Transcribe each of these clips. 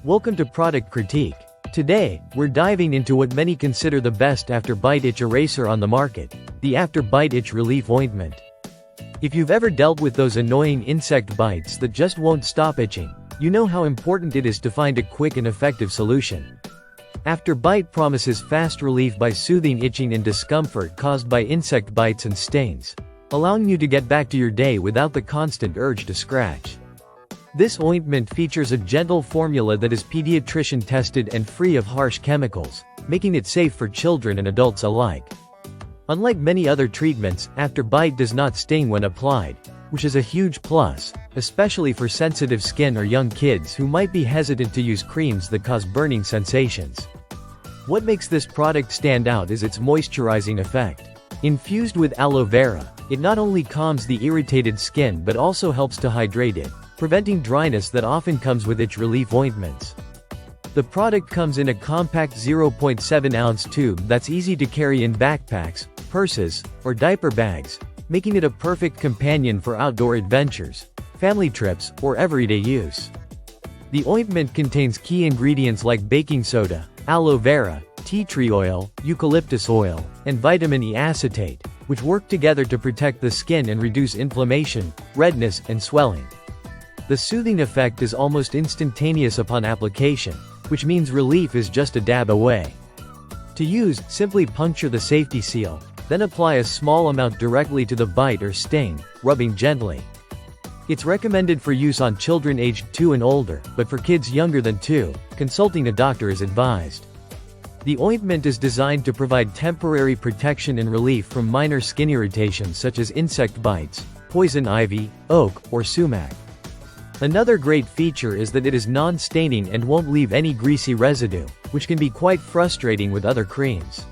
Welcome to Product Critique. Today, we're diving into what many consider the best after-bite itch eraser on the market, the After-Bite Itch Relief Ointment. If you've ever dealt with those annoying insect bites that just won't stop itching, you know how important it is to find a quick and effective solution. After-Bite promises fast relief by soothing itching and discomfort caused by insect bites and stings, allowing you to get back to your day without the constant urge to scratch. This ointment features a gentle formula that is pediatrician tested and free of harsh chemicals, making it safe for children and adults alike. Unlike many other treatments, After-Bite does not sting when applied, which is a huge plus, especially for sensitive skin or young kids who might be hesitant to use creams that cause burning sensations. What makes this product stand out is its moisturizing effect. Infused with aloe vera, it not only calms the irritated skin but also helps to hydrate it, preventing dryness that often comes with itch relief ointments. The product comes in a compact 0.7-ounce tube that's easy to carry in backpacks, purses, or diaper bags, making it a perfect companion for outdoor adventures, family trips, or everyday use. The ointment contains key ingredients like baking soda, aloe vera, tea tree oil, eucalyptus oil, and vitamin E acetate, which work together to protect the skin and reduce inflammation, redness, and swelling. The soothing effect is almost instantaneous upon application, which means relief is just a dab away. To use, simply puncture the safety seal, then apply a small amount directly to the bite or sting, rubbing gently. It's recommended for use on children aged 2 and older, but for kids younger than 2, consulting a doctor is advised. The ointment is designed to provide temporary protection and relief from minor skin irritations such as insect bites, poison ivy, oak, or sumac. Another great feature is that it is non-staining and won't leave any greasy residue, which can be quite frustrating with other creams.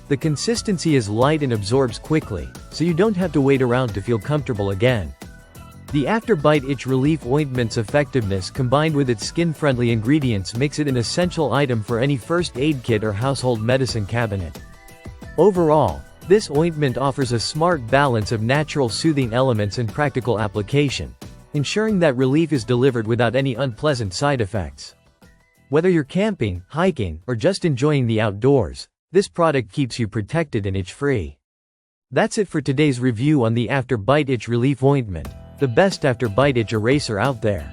The consistency is light and absorbs quickly, so you don't have to wait around to feel comfortable again. The After-Bite Itch Relief Ointment's effectiveness combined with its skin-friendly ingredients makes it an essential item for any first aid kit or household medicine cabinet. Overall, this ointment offers a smart balance of natural soothing elements and practical application, ensuring that relief is delivered without any unpleasant side effects. Whether you're camping, hiking, or just enjoying the outdoors, this product keeps you protected and itch-free. That's it for today's review on the After-Bite Itch Relief Ointment, the best after-bite itch eraser out there.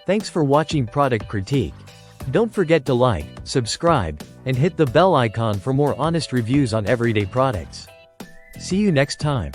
Thanks for watching Product Critique. Don't forget to like, subscribe, and hit the bell icon for more honest reviews on everyday products. See you next time.